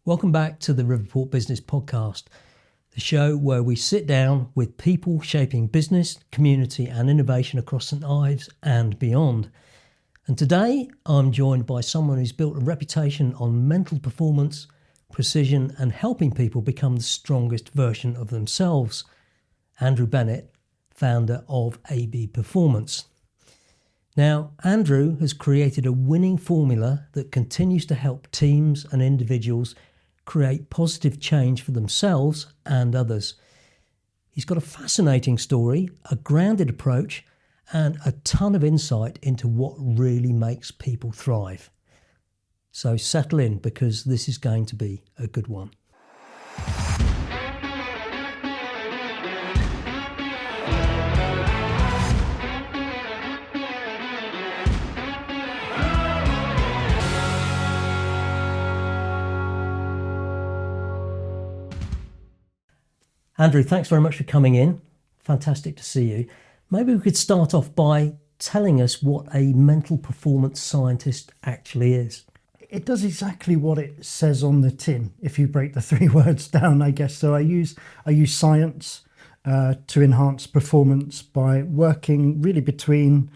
Welcome back to the Riverport Business Podcast, the show where we sit down with people shaping business, community and innovation across St Ives and beyond. And today I'm joined by someone who's built a reputation on mental performance, precision and helping people become the strongest version of themselves. Diesel Bennett, founder of AB Performance. Now, Andrew has created a winning formula that continues to help teams and individuals create positive change for themselves and others. He's got a fascinating story, a grounded approach, and a ton of insight into what really makes people thrive. So settle in because this is going to be a good one. Andrew, thanks very much for coming in. Fantastic to see you. Maybe we could start off by telling us what a mental performance scientist actually is. It does exactly what it says on the tin, if you break the three words down, I guess. So I use science to enhance performance by working really between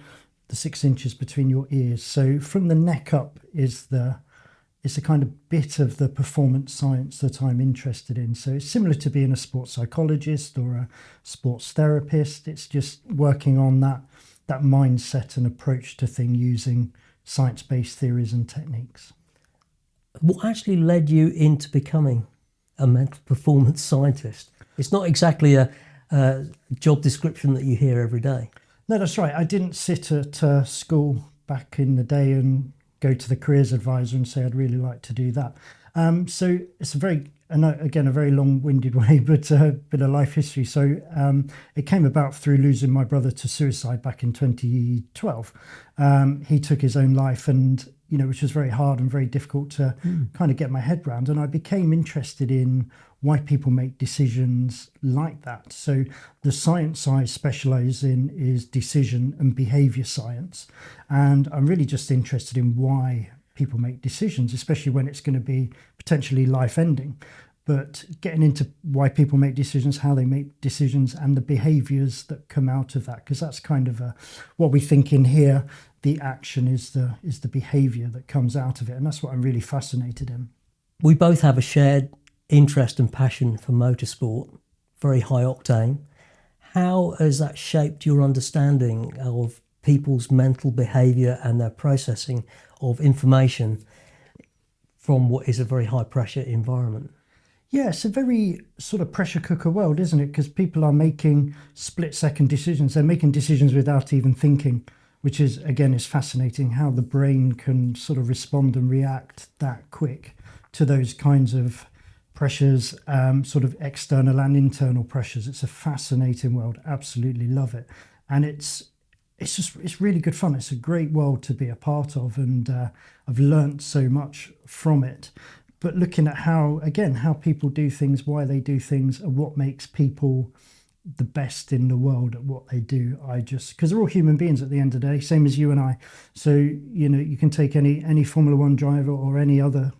the 6 inches between your ears. So from the neck up is the kind of bit of the performance science that I'm interested in. So it's similar to being a sports psychologist or a sports therapist. It's just working on that mindset and approach to things using science-based theories and techniques. What actually led you into becoming a mental performance scientist? It's not exactly a job description that you hear every day. No, that's right. I didn't sit at school back in the day and go to the careers advisor and say I'd really like to do that. So it's a very long-winded way, but a bit of life history. So it came about through losing my brother to suicide back in 2012. He took his own life, and which was very hard and very difficult to kind of get my head around. And I became interested in why people make decisions like that. So the science I specialise in is decision and behaviour science. And I'm really just interested in why people make decisions, especially when it's going to be potentially life-ending. But getting into why people make decisions, how they make decisions, and the behaviours that come out of that, because that's kind of what we think in here. The action is the behaviour that comes out of it, and that's what I'm really fascinated in. We both have a shared interest and passion for motorsport, very high octane. How has that shaped your understanding of people's mental behaviour and their processing of information from what is a very high pressure environment? Yeah, it's a very sort of pressure cooker world, isn't it? Because people are making split-second decisions. They're making decisions without even thinking, which is fascinating how the brain can sort of respond and react that quick to those kinds of pressures, sort of external and internal pressures. It's a fascinating world. Absolutely love it. And it's really good fun. It's a great world to be a part of, and I've learnt so much from it. But looking at how people do things, why they do things, and what makes people the best in the world at what they do, because they're all human beings at the end of the day, same as you and I. So you can take any Formula One driver or any other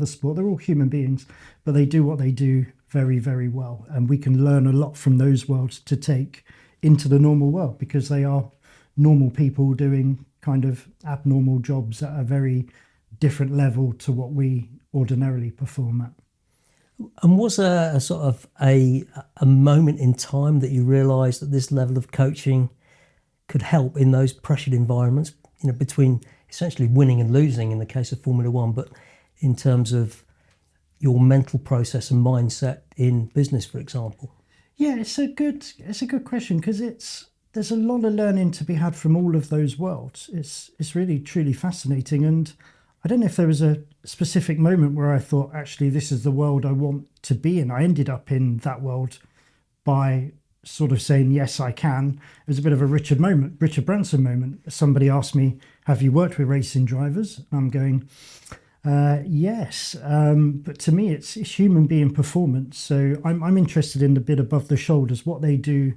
sport. They're all human beings, but they do what they do very, very well, and we can learn a lot from those worlds to take into the normal world, because they are normal people doing kind of abnormal jobs at a very different level to what we ordinarily perform at. And was there a sort of a moment in time that you realised that this level of coaching could help in those pressured environments, between essentially winning and losing in the case of Formula One, but in terms of your mental process and mindset in business, for example? Yeah, it's a good question, because there's a lot of learning to be had from all of those worlds. It's really truly fascinating, and I don't know if there was a specific moment where I thought, actually, this is the world I want to be in. I ended up in that world by sort of saying, yes, I can. It was a bit of a Richard Branson moment. Somebody asked me, have you worked with racing drivers? And I'm going, yes. But to me, it's human being performance. So I'm interested in the bit above the shoulders, what they do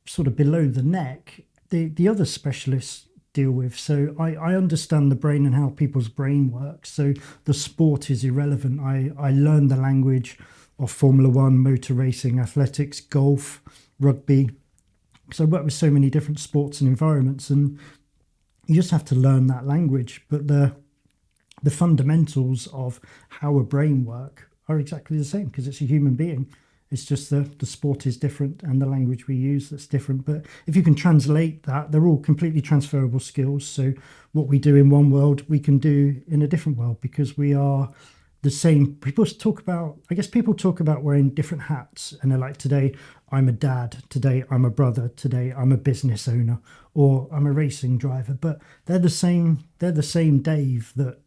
sort of below the neck. The other specialists deal with. So I understand the brain and how people's brain works. So the sport is irrelevant. I learned the language of Formula One, motor racing, athletics, golf, rugby. So I work with so many different sports and environments, and you just have to learn that language. But the fundamentals of how a brain works are exactly the same because it's a human being. It's just the sport is different and the language we use that's different. But if you can translate that, they're all completely transferable skills. So what we do in one world, we can do in a different world because we are the same. People talk about wearing different hats, and they're like, today I'm a dad, today I'm a brother, today I'm a business owner, or I'm a racing driver. But they're the same Dave that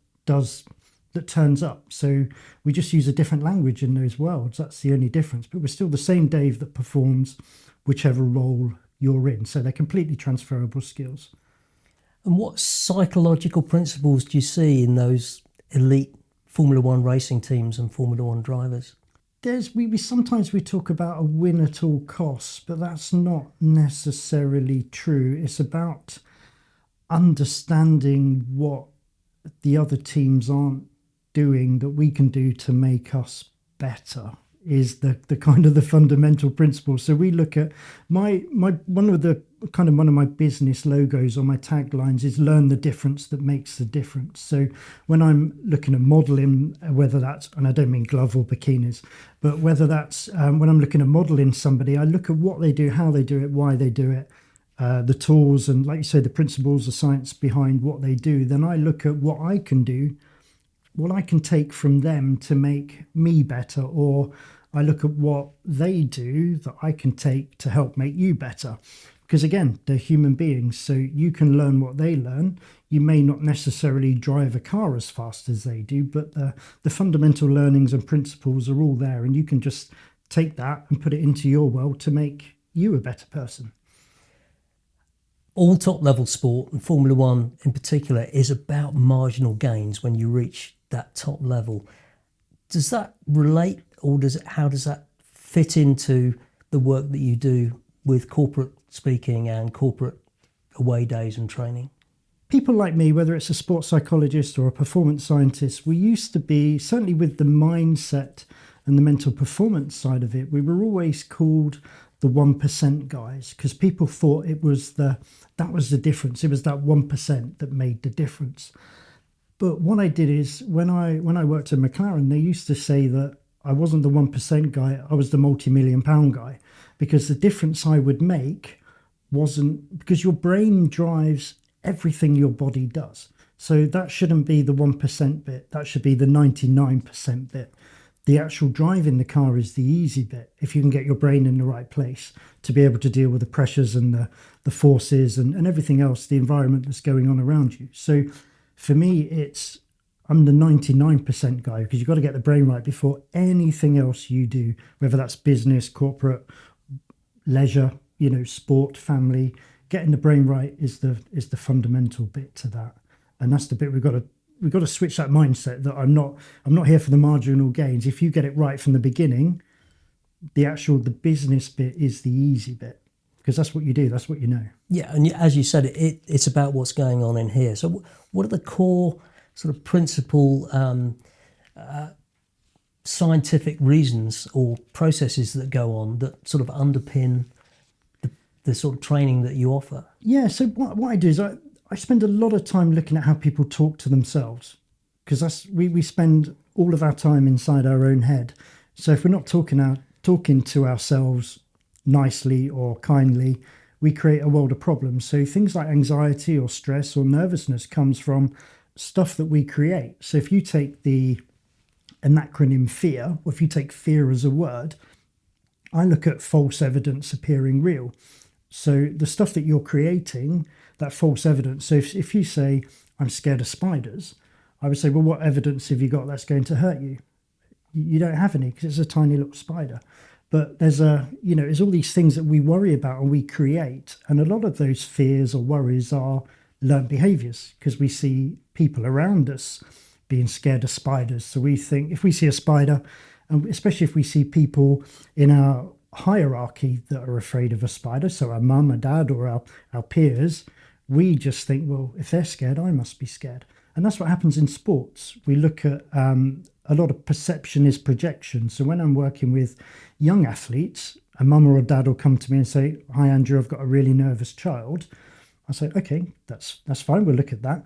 turns up. So we just use a different language in those worlds. That's the only difference. But we're still the same Dave that performs whichever role you're in. So they're completely transferable skills. And what psychological principles do you see in those elite Formula One racing teams and Formula One drivers? We sometimes talk about a win at all costs, but that's not necessarily true. It's about understanding what the other teams aren't doing that we can do to make us better is the kind of the fundamental principle. So we look at one of my business logos or my taglines is learn the difference that makes the difference. So when I'm looking at modeling, whether that's, and I don't mean glove or bikinis, but whether that's when I'm looking at modeling somebody, I look at what they do, how they do it, why they do it, the tools, and like you say, the principles, the science behind what they do. Then I look at what I can do, what I can take from them to make me better, or I look at what they do that I can take to help make you better. Because again, they're human beings, so you can learn what they learn. You may not necessarily drive a car as fast as they do, but the fundamental learnings and principles are all there, and you can just take that and put it into your world to make you a better person. All top-level sport, and Formula One in particular, is about marginal gains when you reach that top level. Does that relate, or how does that fit into the work that you do with corporate speaking and corporate away days and training? People like me, whether it's a sports psychologist or a performance scientist, we used to be, certainly with the mindset and the mental performance side of it, we were always called the 1% guys, because people thought that was the difference. It was that 1% that made the difference. But what I did is when I worked at McLaren, they used to say that I wasn't the 1% guy, I was the multi-million pound guy, because the difference I would make wasn't, because your brain drives everything your body does. So that shouldn't be the 1% bit, that should be the 99% bit. The actual driving the car is the easy bit, if you can get your brain in the right place to be able to deal with the pressures and the forces and everything else, the environment that's going on around you. So for me, I'm the 99% guy, because you've got to get the brain right before anything else you do, whether that's business, corporate, leisure, sport, family. Getting the brain right is the fundamental bit to that. And that's the bit we've got to switch that mindset that I'm not here for the marginal gains. If you get it right from the beginning, the business bit is the easy bit, because that's what you do, that's what you know. Yeah, and as you said, it's about what's going on in here. So what are the core sort of principal scientific reasons or processes that go on that sort of underpin the sort of training that you offer? Yeah, so what I do is I spend a lot of time looking at how people talk to themselves, because we spend all of our time inside our own head. So if we're not talking to ourselves nicely or kindly, we create a world of problems. So things like anxiety or stress or nervousness comes from stuff that we create. So if you take an acronym FEAR, or if you take fear as a word, I look at false evidence appearing real. So the stuff that you're creating, that false evidence. So if you say, I'm scared of spiders, I would say, well, what evidence have you got that's going to hurt you? You don't have any, because it's a tiny little spider. But there's all these things that we worry about and we create. And a lot of those fears or worries are learned behaviors, because we see people around us being scared of spiders. So we think if we see a spider, and especially if we see people in our hierarchy that are afraid of a spider, so our mum, our dad, or our peers, We just think, well, if they're scared, I must be scared. And that's what happens in sports. We look at a lot of perception is projection. So when I'm working with young athletes, a mum or a dad will come to me and say, "Hi, Andrew, I've got a really nervous child." I say, "Okay, that's fine. We'll look at that."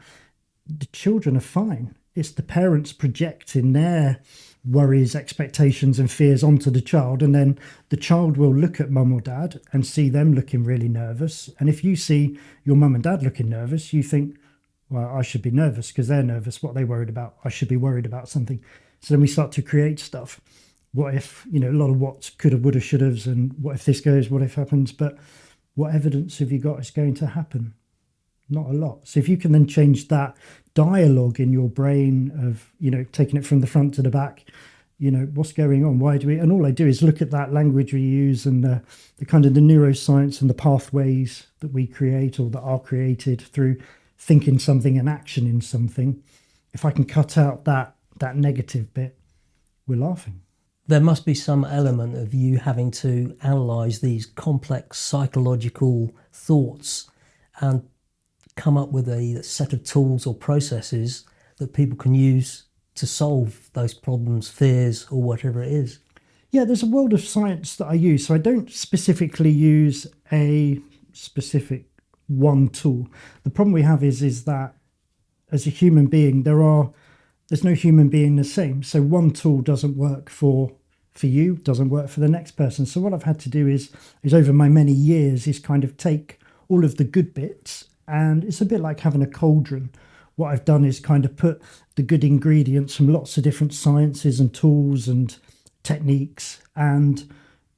The children are fine. It's the parents projecting their worries, expectations and fears onto the child, and then the child will look at mum or dad and see them looking really nervous. And if you see your mum and dad looking nervous, you think, well, I should be nervous because they're nervous. What are they worried about? I should be worried about something. So then we start to create stuff. What if, a lot of what's coulda, woulda, shouldas, and what if this goes, what if happens? But what evidence have you got is going to happen? Not a lot. So if you can then change that dialogue in your brain of, taking it from the front to the back, what's going on? Why do we? And all I do is look at that language we use and the kind of the neuroscience and the pathways that we create or that are created through thinking something and action in something. If I can cut out that negative bit, we're laughing. There must be some element of you having to analyse these complex psychological thoughts and come up with a set of tools or processes that people can use to solve those problems, fears, or whatever it is. Yeah, there's a world of science that I use. So I don't specifically use a specific one tool. The problem we have is that as a human being, there's no human being the same. So one tool doesn't work for you, doesn't work for the next person. So what I've had to do is over my many years is kind of take all of the good bits, and it's a bit like having a cauldron. What I've done is kind of put the good ingredients from lots of different sciences and tools and techniques, and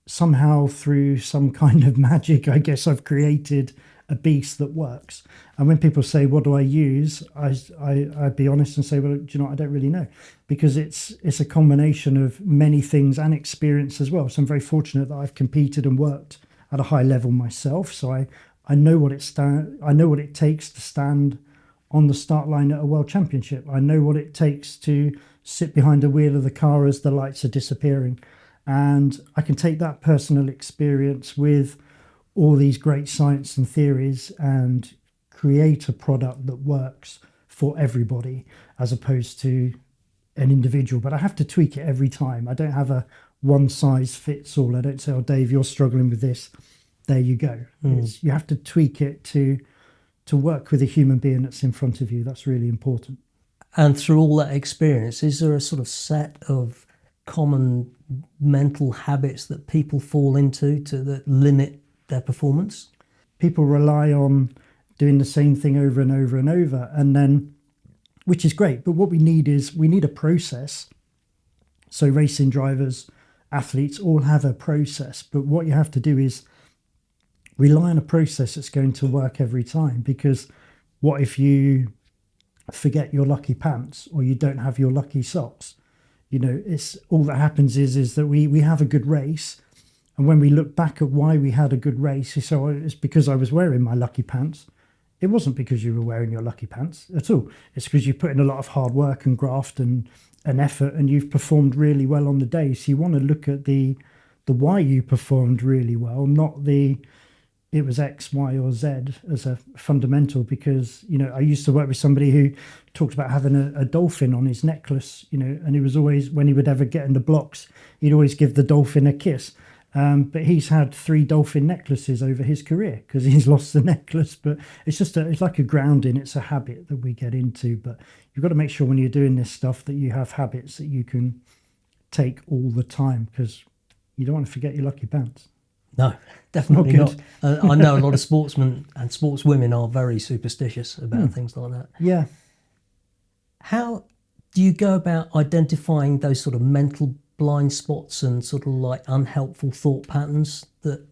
somehow through some kind of magic, I guess, I've created a beast that works. And when people say, what do I use? I'd be honest and say, well, do you know what? I don't really know, because it's a combination of many things and experience as well. So I'm very fortunate that I've competed and worked at a high level myself. So I know what it takes to stand on the start line at a world championship. I know what it takes to sit behind the wheel of the car as the lights are disappearing. And I can take that personal experience with all these great science and theories and create a product that works for everybody as opposed to an individual. But I have to tweak it every time. I don't have a one size fits all. I don't say, oh, Dave, you're struggling with this. There you go. You have to tweak it to work with a human being that's in front of you. That's really important. And through all that experience, is there a sort of set of common mental habits that people fall into that limit their performance? People rely on doing the same thing over and over and over, and then, which is great, but what we need a process. So racing drivers, athletes all have a process, but what you have to do is rely on a process that's going to work every time. Because what if you forget your lucky pants or you don't have your lucky socks? It's all that happens is that we have a good race, and when we look back at why we had a good race, you say, oh, it's because I was wearing my lucky pants. It wasn't because you were wearing your lucky pants at all. It's because you put in a lot of hard work and graft and effort, and you've performed really well on the day. So you want to look at the why you performed really well, not it was X, Y, or Z as a fundamental. Because, I used to work with somebody who talked about having a dolphin on his necklace, and he was always, when he would ever get in the blocks, he'd always give the dolphin a kiss. But he's had 3 dolphin necklaces over his career because he's lost the necklace. But it's like a grounding. It's a habit that we get into. But you've got to make sure when you're doing this stuff that you have habits that you can take all the time, because you don't want to forget your lucky pants. No, definitely not. I know a lot of sportsmen and sportswomen are very superstitious about things like that. Yeah. How do you go about identifying those sort of mental blind spots and sort of like unhelpful thought patterns that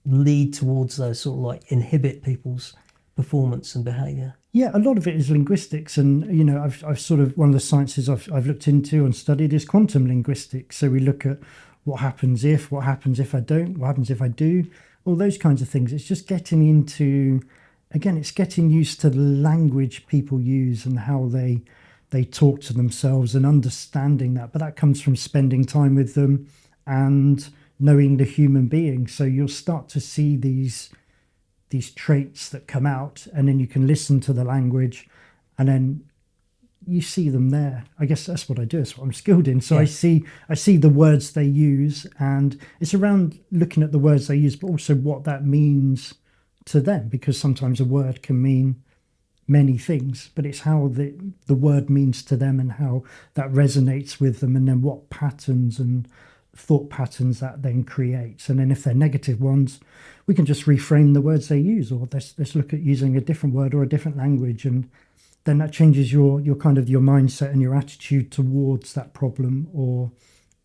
lead towards those sort of like inhibit people's performance and behaviour? Yeah, a lot of it is linguistics, and I've sort of, one of the sciences I've looked into and studied is quantum linguistics. So we look at what happens if I don't, what happens if I do, all those kinds of things. It's just getting into, again, it's getting used to the language people use and how they talk to themselves and understanding that. But that comes from spending time with them and knowing the human being. So you'll start to see these these traits that come out, and then you can listen to the language, and then you see them there. I guess that's what I do. It's what I'm skilled in. So I see the words they use, and it's around looking at the words they use, but also what that means to them, because sometimes a word can mean many things, but it's how the word means to them and how that resonates with them, and then what patterns and thought patterns that then creates. And then if they're negative ones, we can just reframe the words they use, or let's look at using a different word or a different language, and then that changes your kind of your mindset and your attitude towards that problem or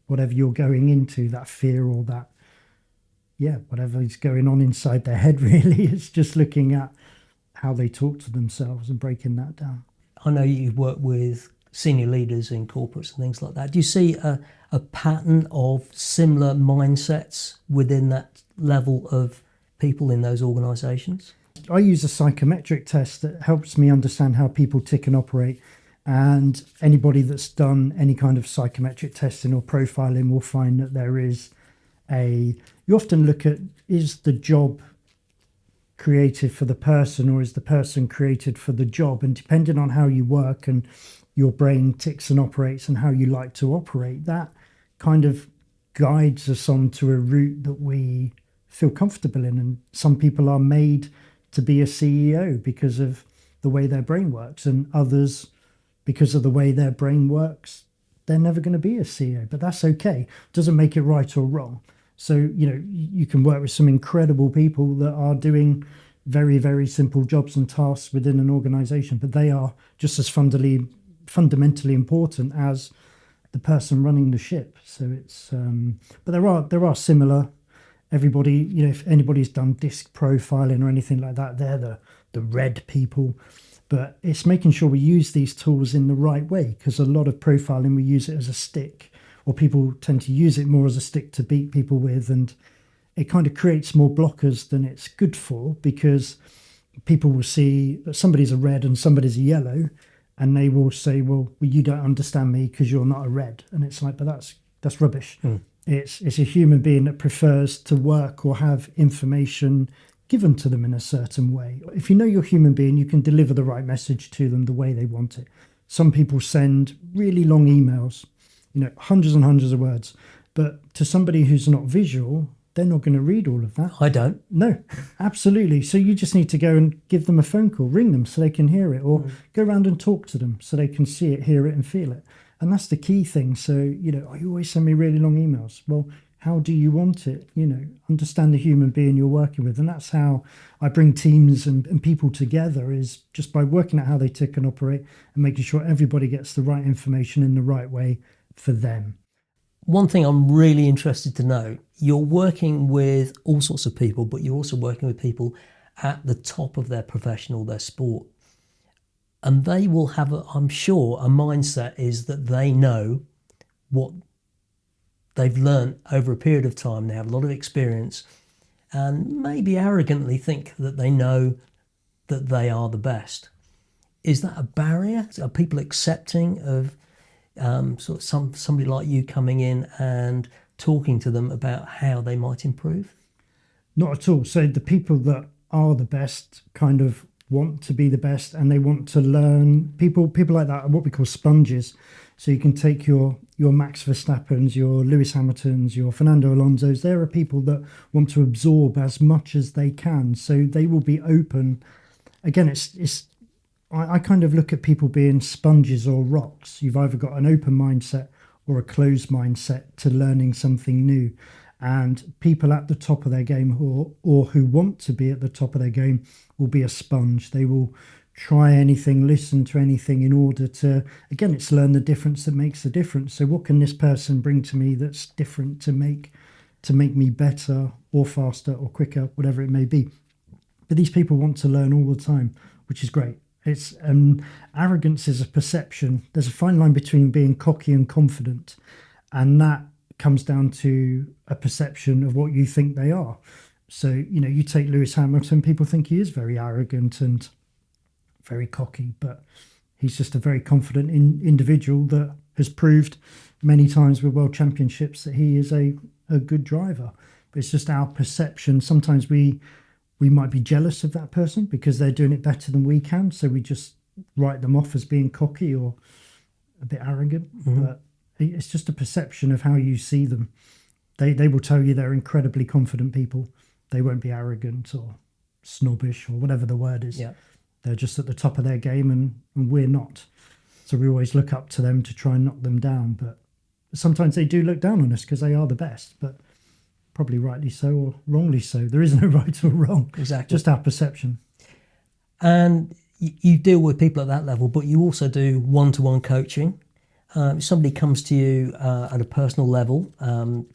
whatever you're going into, that fear or that whatever is going on inside their head. Really, it's just looking at how they talk to themselves and breaking that down. I know you work with senior leaders in corporates and things like that. Do you see a pattern of similar mindsets within that level of people in those organisations? I use a psychometric test that helps me understand how people tick and operate. And anybody that's done any kind of psychometric testing or profiling will find that there is you often look at, is the job created for the person, or is the person created for the job? And depending on how you work and your brain ticks and operates and how you like to operate, that kind of guides us onto a route that we feel comfortable in. And some people are made to be a CEO because of the way their brain works, and others, because of the way their brain works, they're never going to be a CEO. But that's okay. Doesn't make it right or wrong. So, you can work with some incredible people that are doing very, very simple jobs and tasks within an organization, but they are just as fundamentally important as the person running the ship. So it's, but there are similar. Everybody, if anybody's done disc profiling or anything like that, they're the red people. But it's making sure we use these tools in the right way, because a lot of profiling, we use it as a stick, or people tend to use it more as a stick to beat people with, and it kind of creates more blockers than it's good for, because people will see that somebody's a red and somebody's a yellow, and they will say, well, you don't understand me because you're not a red. And it's like, but that's rubbish. It's a human being that prefers to work or have information given to them in a certain way. If you know your human being, you can deliver the right message to them the way they want it. Some people send really long emails, hundreds and hundreds of words, but to somebody who's not visual, they're not going to read all of that. I don't. No, absolutely. So you just need to go and give them a phone call, ring them so they can hear it, or go around and talk to them so they can see it, hear it, and feel it. And that's the key thing. So, you always send me really long emails. Well, how do you want it? Understand the human being you're working with. And that's how I bring teams and people together, is just by working out how they tick and operate and making sure everybody gets the right information in the right way for them. One thing I'm really interested to know, you're working with all sorts of people, but you're also working with people at the top of their profession or their sport. And they will have, I'm sure, a mindset is that they know what they've learned over a period of time. They have a lot of experience and maybe arrogantly think that they know that they are the best. Is that a barrier? Are people accepting of somebody like you coming in and talking to them about how they might improve? Not at all. So the people that are the best kind of want to be the best, and they want to learn. People like that are what we call sponges. So you can take your Max Verstappens, your Lewis Hamiltons, your Fernando Alonsos. There are people that want to absorb as much as they can. So they will be open. Again, I kind of look at people being sponges or rocks. You've either got an open mindset or a closed mindset to learning something new. And people at the top of their game, or who want to be at the top of their game, will be a sponge. They will try anything, listen to anything in order to, again, it's learn the difference that makes the difference. So what can this person bring to me that's different to make me better or faster or quicker, whatever it may be. But these people want to learn all the time, which is great. It's arrogance is a perception. There's a fine line between being cocky and confident, and that comes down to a perception of what you think they are. So, you take Lewis Hamilton, people think he is very arrogant and very cocky, but he's just a very confident individual that has proved many times with world championships that he is a good driver. But it's just our perception. Sometimes we we might be jealous of that person because they're doing it better than we can. So we just write them off as being cocky or a bit arrogant. But it's just a perception of how you see them. They will tell you they're incredibly confident people. They won't be arrogant or snobbish or whatever the word is. Yeah. They're just at the top of their game and we're not. So we always look up to them to try and knock them down. But sometimes they do look down on us because they are the best, but probably rightly so or wrongly so. There is no right or wrong. Exactly. Just our perception. And you deal with people at that level, but you also do one-to-one coaching. If somebody comes to you at a personal level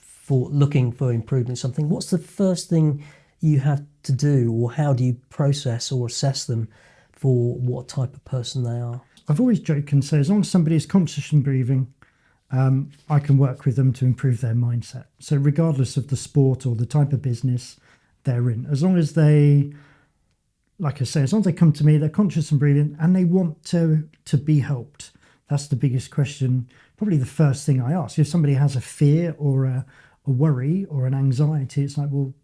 for looking for improvement in something, what's the first thing you have to do, or how do you process or assess them for what type of person they are? I've always joked and say, as long as somebody is conscious and breathing, I can work with them to improve their mindset. So regardless of the sport or the type of business they're in, as long as they, like I say, as long as they come to me, they're conscious and breathing and they want to be helped. That's the biggest question, probably the first thing I ask. If somebody has a fear or a worry or an anxiety, it's like, well,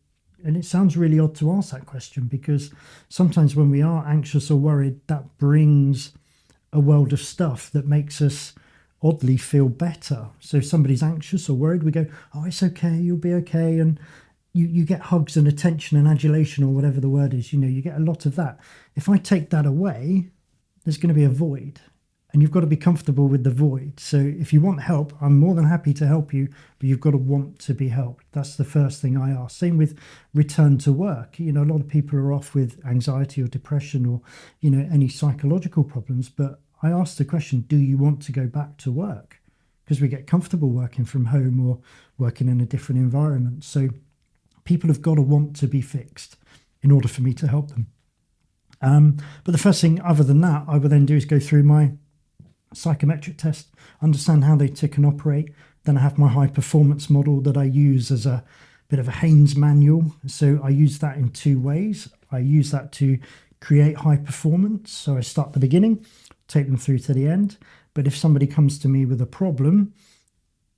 and it sounds really odd to ask that question because sometimes when we are anxious or worried, that brings a world of stuff that makes us oddly feel better. So if somebody's anxious or worried, we go, oh, it's okay, you'll be okay. And you get hugs and attention and adulation or whatever the word is, you get a lot of that. If I take that away, there's going to be a void. And you've got to be comfortable with the void. So if you want help, I'm more than happy to help you, but you've got to want to be helped. That's the first thing I ask. Same with return to work. A lot of people are off with anxiety or depression or, any psychological problems. But I ask the question, do you want to go back to work? Because we get comfortable working from home or working in a different environment. So people have got to want to be fixed in order for me to help them. But the first thing other than that I will then do is go through my psychometric test, understand how they tick and operate. Then I have my high performance model that I use as a bit of a Haynes manual. So I use that in two ways. I use that to create high performance. So I start at the beginning, take them through to the end. But if somebody comes to me with a problem,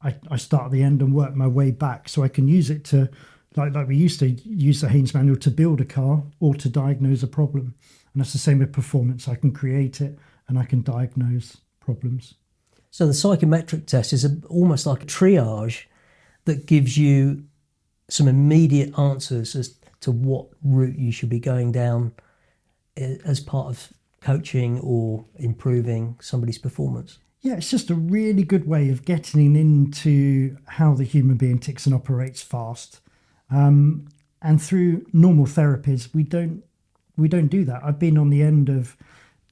I start at the end and work my way back. So I can use it to, like we used to use the Haynes manual to build a car or to diagnose a problem. And that's the same with performance. I can create it and I can diagnose problems. So the psychometric test is almost like a triage that gives you some immediate answers as to what route you should be going down as part of coaching or improving somebody's performance. Yeah, it's just a really good way of getting into how the human being ticks and operates fast. And through normal therapies, we don't do that. I've been on the end of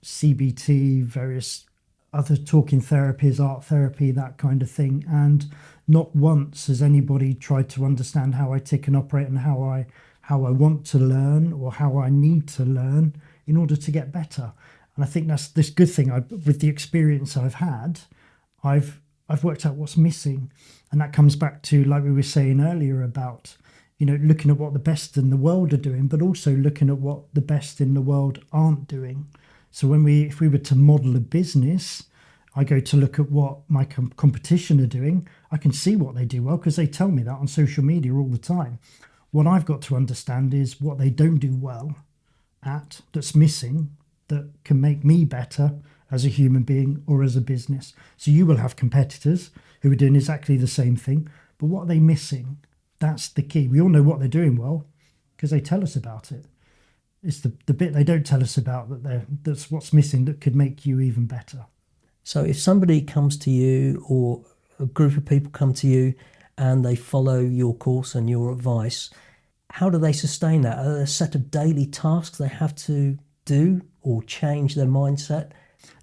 CBT, various other talking therapies, art therapy, that kind of thing. And not once has anybody tried to understand how I tick and operate and how I want to learn or how I need to learn in order to get better. And I think that's this good thing. With the experience I've had, I've worked out what's missing. And that comes back to, like we were saying earlier, about looking at what the best in the world are doing, but also looking at what the best in the world aren't doing. So if we were to model a business, I go to look at what my competition are doing. I can see what they do well because they tell me that on social media all the time. What I've got to understand is what they don't do well at, that's missing, that can make me better as a human being or as a business. So you will have competitors who are doing exactly the same thing, but what are they missing? That's the key. We all know what they're doing well because they tell us about it. It's the bit they don't tell us about that's what's missing that could make you even better. So if somebody comes to you or a group of people come to you and they follow your course and your advice, how do they sustain that? Are there a set of daily tasks they have to do or change their mindset?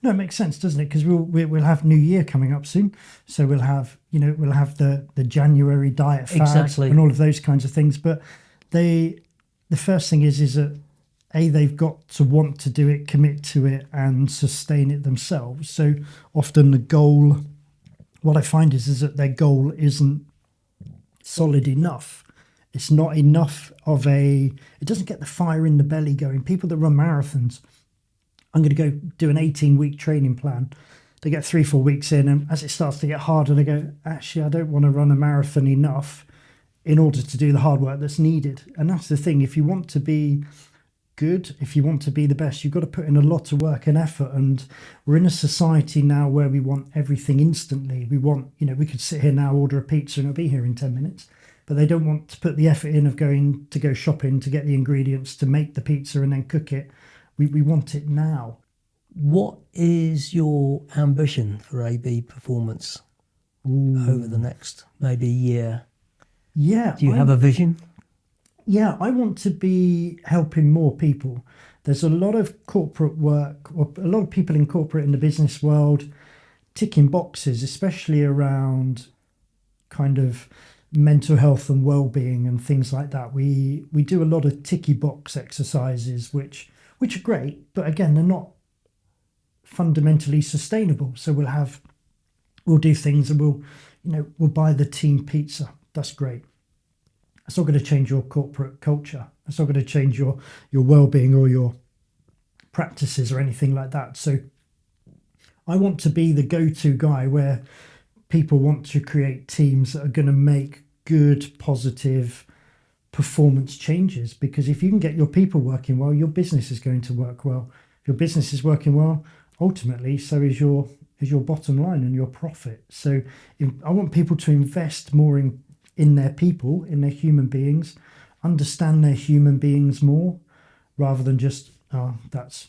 No, it makes sense, doesn't it? Because we'll have New Year coming up soon, so we'll have the January diet fad Exactly. and all of those kinds of things. But the first thing is that they've got to want to do it, commit to it, and sustain it themselves. So often the goal, what I find is that their goal isn't solid enough. It's not enough it doesn't get the fire in the belly going. People that run marathons, I'm going to go do an 18-week training plan. They get 3-4 weeks in, and as it starts to get harder, they go, actually, I don't want to run a marathon enough. in order to do the hard work that's needed. And that's the thing. If you want to be good, if you want to be the best, you've got to put in a lot of work and effort. And we're in a society now where we want everything instantly. We want, we could sit here now, order a pizza, and it'll be here in 10 minutes. But they don't want to put the effort in of going to go shopping to get the ingredients to make the pizza and then cook it. We want it now. What is your ambition for AB Performance over the next maybe year? Yeah. Do you have a vision? Yeah, I want to be helping more people. There's a lot of corporate work, or a lot of people in the business world, ticking boxes, especially around kind of mental health and well-being and things like that. We do a lot of ticky box exercises, which are great, but again, they're not fundamentally sustainable. So we'll do things and we'll buy the team pizza. That's great. That's not going to change your corporate culture. That's not going to change your well-being or your practices or anything like that. So I want to be the go-to guy where people want to create teams that are going to make good, positive performance changes. Because if you can get your people working well, your business is going to work well. If your business is working well, ultimately, so is your bottom line and your profit. So I want people to invest more in their people, in their human beings, understand their human beings more, rather than just, that's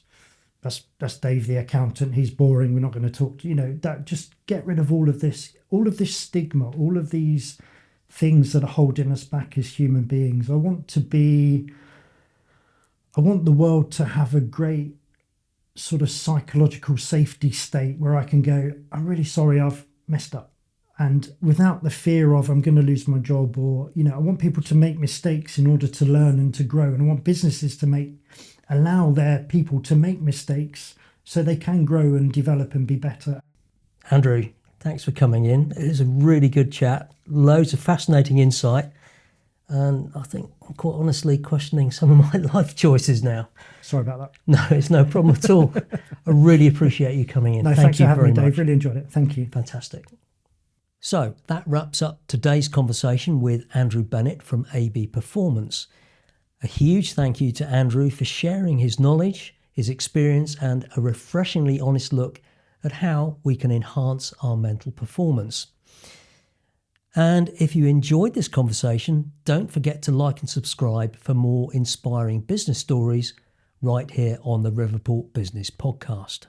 Dave the accountant, he's boring, we're not going to talk to, that. Just get rid of all of this stigma, all of these things that are holding us back as human beings. I want the world to have a great sort of psychological safety state where I can go, I'm really sorry, I've messed up. And without the fear of I'm going to lose my job, or, I want people to make mistakes in order to learn and to grow. And I want businesses to allow their people to make mistakes so they can grow and develop and be better. Andrew, thanks for coming in. It was a really good chat, loads of fascinating insight. And I think I'm quite honestly questioning some of my life choices now. Sorry about that. No, it's no problem at all. I really appreciate you coming in. No, thanks for having me, Dave. Really enjoyed it. Thank you. Fantastic. So that wraps up today's conversation with Andrew Bennett from AB Performance. A huge thank you to Andrew for sharing his knowledge, his experience, and a refreshingly honest look at how we can enhance our mental performance. And if you enjoyed this conversation, don't forget to like and subscribe for more inspiring business stories right here on the Riverport Business Podcast.